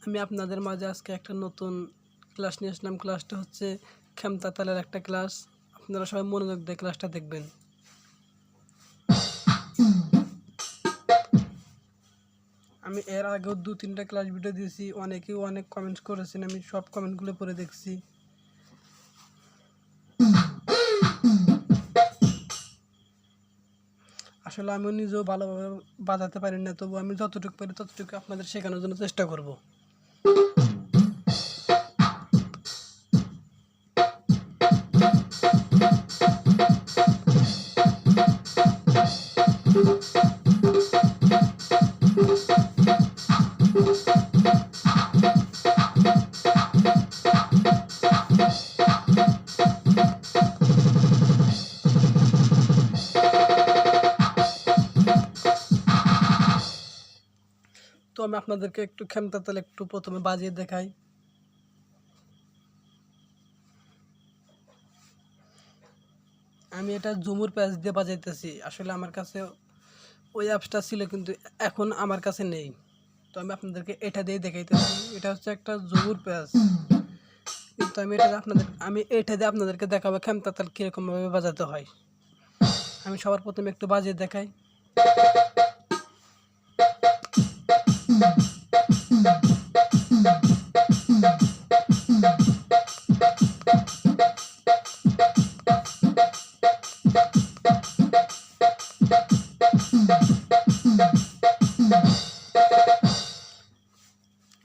আমি আপনাদের মাঝে আজকে একটা নতুন ক্লাস নিয়ে আসলাম। ক্লাসটা হচ্ছে খেমতা তালের একটা ক্লাস। আপনারা সবাই মনোযোগ দিয়ে ক্লাসটা দেখবেন। আমি এর আগেও 2-3টা ক্লাস ভিডিও দিয়েছি, অনেকেই অনেক কমেন্টস করেছেন, আমি সব কমেন্টগুলো পড়ে দেখছি। আসলে আমি নিজেও ভালোভাবে বাজাতে পারি না, তবু আমি যতটুকু পারি ততটুকু আপনাদের শেখানোর জন্য চেষ্টা করব। তো আমি আপনাদেরকে একটু খেমতা তাল একটু প্রথমে বাজিয়ে দেখাই। আমি এটা ঝুমুর প্যাচ দিয়ে বাজাইতেছি। আসলে আমার কাছে ওই অ্যাপসটা ছিল, কিন্তু এখন আমার কাছে নেই। তো আমি আপনাদেরকে এটা দিয়ে দেখাইতেছি। এটা হচ্ছে একটা ঝুমুর প্যাচ, কিন্তু আমি এটা দিয়ে আপনাদেরকে দেখাবো খেমতা তাল কীরকমভাবে বাজাতে হয়। আমি সবার প্রথমে একটু বাজিয়ে দেখাই।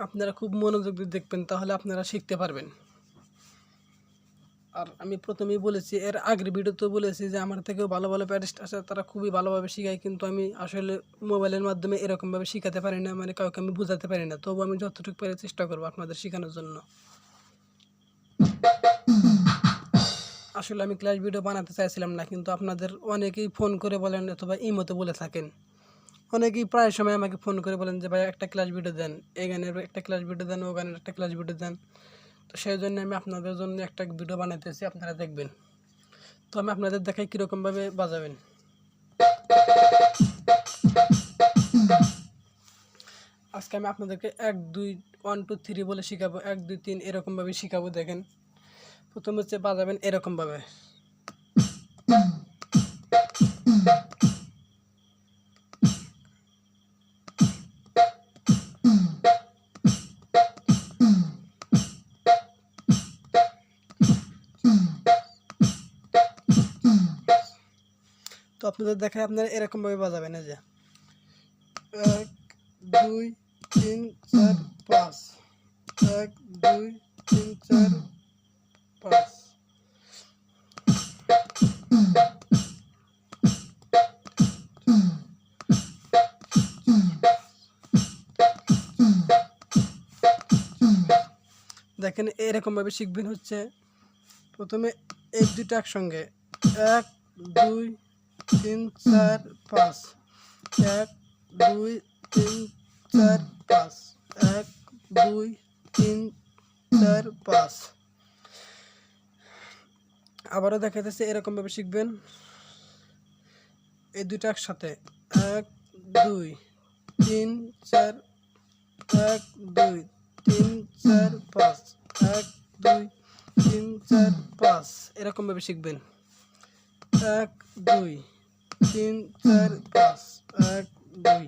আপনারা খুব মনোযোগ দিয়ে দেখবেন, তাহলে আপনারা শিখতে পারবেন। আর আমি প্রথমেই বলেছি, এর আগের ভিডিওতে বলেছি যে আমার থেকেও ভালো ভালো প্যারিস্ট আছে, তারা খুবই ভালোভাবে শেখায়, কিন্তু আমি আসলে মোবাইলের মাধ্যমে এরকমভাবে শেখাতে পারি না, মানে কাউকে আমি বোঝাতে পারি না। তবু আমি যতটুকু পারি চেষ্টা করবো আপনাদের শেখানোর জন্য। আসলে আমি ক্লাস ভিডিও বানাতে চাইছিলাম না, কিন্তু আপনাদের অনেকেই ফোন করে বলেন অথবা ইমোতে বলে থাকেন। অনেকেই প্রায় সময় আমাকে ফোন করে বলেন যে ভাই একটা ক্লাস ভিডিও দেন, এই গানের একটা ক্লাস ভিডিও দেন, ও গানের একটা ক্লাস ভিডিও দেন। তো সেই জন্য আমি আপনাদের জন্য একটা ভিডিও বানাইতেছি, আপনারা দেখবেন। তো আমি আপনাদের দেখাই কীরকমভাবে বাজাবেন। আজকে আমি আপনাদেরকে 1-2 1-2-3 বলে শেখাবো, 1-2-3 এরকমভাবে শেখাবো। দেখেন, প্রথম হচ্ছে বাজাবেন এরকমভাবে। তো আপনাদের দেখায় আপনারা এরকমভাবে বাজাবেন। এই যে 1 2 3 4 5, 1 2 3 4 5। দেখেন এরকমভাবে শিখবেন। হচ্ছে প্রথমে এই দুটো একসঙ্গে 1 2 3 4 5, 1 2 3 4 5, 1 2 3 4 5। আবারও দেখাইতেছে, এরকমভাবে শিখবেন। এই দুটো একসাথে 1 2 3 4, 1 2 3 4 5, 1 2 3 4 5 এরকমভাবে শিখবেন। 1 2 3 4 5, 1 2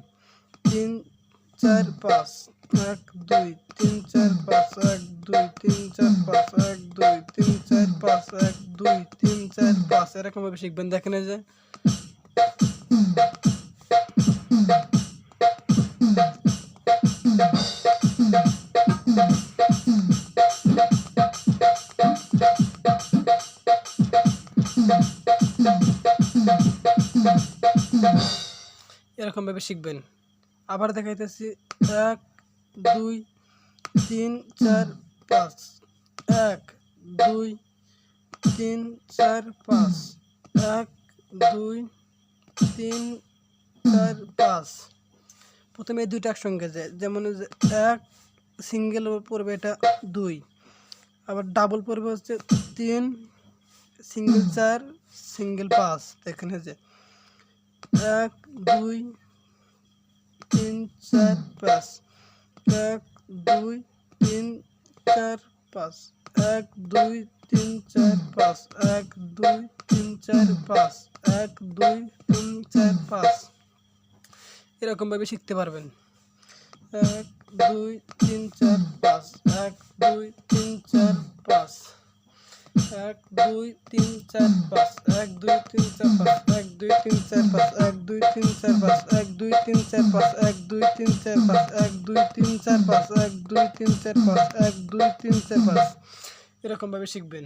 3 4 5, 1 2 3 4 5, 1 2 3 4 5, 1 2 3 4 5, 1 2 3 4 5 এরকমভাবে শিখবেন। দেখেন এই যে এরকমভাবে শিখবেন। আবার দেখাইতেছি 1 2 3 4 5, 1 2 3 4 5, 1 2 3 4 5। প্রথমে এই দুইটা একসঙ্গে যায়, যেমন 1 সিঙ্গেল পড়বে, এটা 2, আবার ডাবল পড়বে হচ্ছে 3, সিঙ্গেল 4, সিঙ্গেল 5। দেখেন যে 1 2 3 4 5, 1 2 3 4 5 1 2 3 4 5 1 2 3 4 5 1 2 3 4 5 এরকম ভাবে শিখতে পারবেন 1 2 3 4 5 1 2 3 4 5 1 2 3 4 5 1 2 3 4 5 1 2 3 4 5 1 2 3 4 5 1 2 3 4 5 1 2 3 4 5 1 2 3 4 5 1 2 3 4 5 1 2 3 4 5 এরকম ভাবে শিখবেন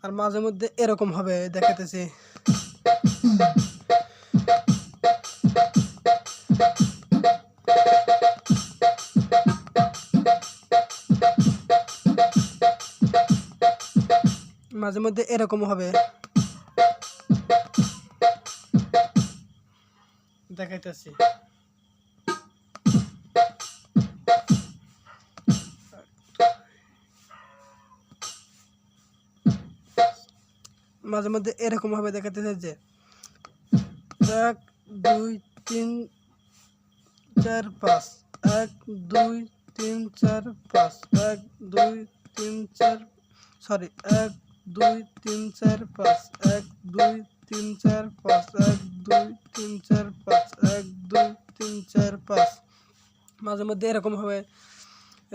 আর মাঝে মধ্যে এরকম হবে দেখাতেছি মাঝে মধ্যে এরকম হবে দেখাইতেছি মাঝে মধ্যে এরকম হবে দেখাইতেছে যে 1 2 3 4 5 1 2 3 4 5 1 2 3 4 সরি 1 2 3 4 5 1 2 3 4 5 1 2 3 4 5 1 2 3 4 5 মাঝে মধ্যে এরকম হবে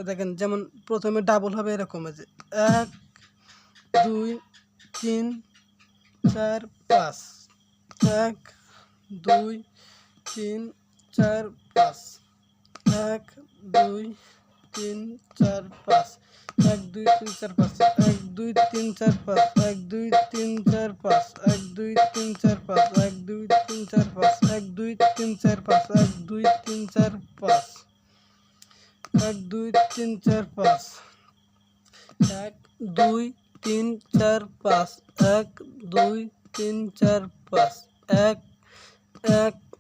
দেখেন যেমন প্রথমে ডাবল হবে এরকম আছে 1 2 3 4 5 1 2 3 4 5 1 2 3 4 5 1 2 3 4 5 1 2 3 4 5 1 2 3 4 5 1 2 3 4 5 1 2 3 4 5 1 2 3 4 5 1 2 3 4 5 1 2 3 4 5 1 2 3 4 5 1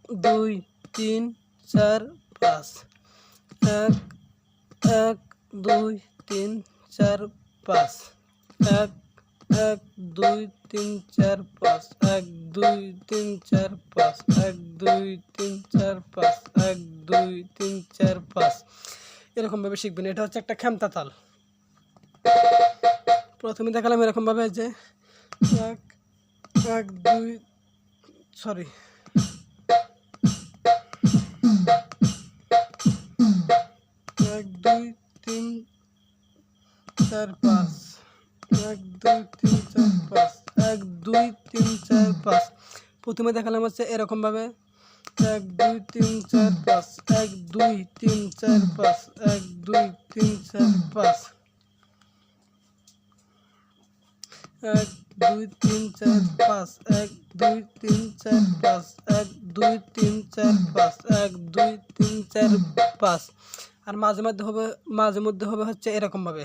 2 3 4 5 1 1 2 3 4 5 1 1 2 3 4 5 1 1 2 3 4 5 1 2 3 4 5 1 2 3 4 5 1 2 3 4 5 এরকম ভাবে শিখবেন এটা হচ্ছে একটা খেমতা তাল প্রথমে দেখালাম এরকম ভাবে যে 1 1 2 সরি 1 2 3 4 5 1 2 3 4 5 1 2 3 4 5 প্রথমে দেখালাম হচ্ছে এরকম ভাবে 1 2 3 4 5 1 2 3 4 5 1 2 3 4 5 1 2 3 4 5 1 2 3 4 5 1 2 3 4 5 1 2 3 4 5 আর মাঝে মধ্যে হবে হচ্ছে এরকম ভাবে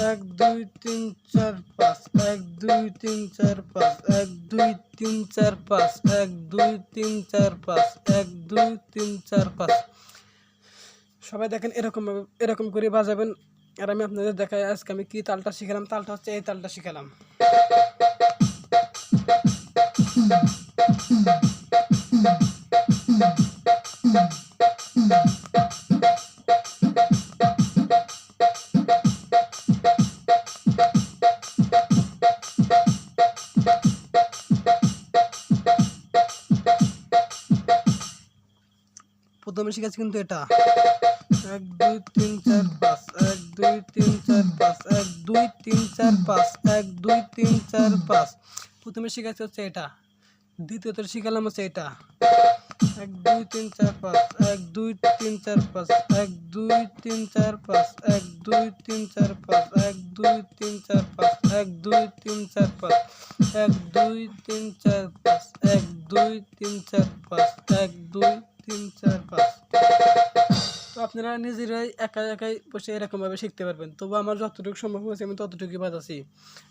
1 2 3 4 5 1 2 3 4 5 1 2 3 4 5 1 2 3 4 5 1 2 3 4 5 সবাই দেখেন এরকম করে বাজাবেন আর আমি আপনাদের দেখাই আজকে আমি কি তালটা শিখালাম তালটা হচ্ছে এই তালটা শিখালাম প্রথমে শিখেছি কিন্তু এটা 1 2 3 4 5 1 2 3 4 5 1 2 3 4 5 1 2 3 4 5 প্রথমে শিখেছি হচ্ছে এটা দ্বিতীয়ত শিখালাম হচ্ছে এটা 1 2 3 4 5 1 2 3 4 5 1 2 3 4 5 1 2 3 4 5 1 2 3 4 5 1 2 3 4 5 1 2 3 4 5 1 2 3 4 5 1 2 3 4 5 তো আপনারা নিজেরাই একাই বসে এরকমভাবে শিখতে পারবেন তবু আমার যতটুকু সম্ভব হয়েছে আমি ততটুকুই বাজাচ্ছি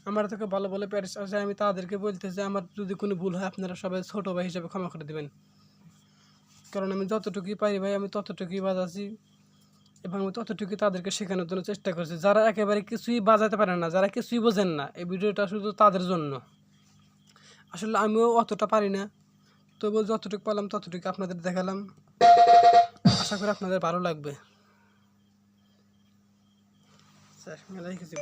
আমার থেকে ভালো ভালো প্যারেন্টস আছে আমি তাদেরকে বলতেছি আমার যদি কোনো ভুল হয় আপনারা সবাই ছোটো ভাই হিসেবে ক্ষমা করে দেবেন কারণ আমি যতটুকুই পারি ভাই আমি ততটুকুই বাজাচ্ছি এবং আমি ততটুকুই তাদেরকে শেখানোর জন্য চেষ্টা করছি যারা একেবারে কিছুই বাজাতে পারেন না যারা কিছুই বোঝেন না এই ভিডিওটা শুধু তাদের জন্য আসলে আমিও অতটা পারি না তবু যতটুকু পারলাম ততটুকু আপনাদের দেখালাম। আশা করি আপনাদের ভালো লাগবে। মেলায় কিছু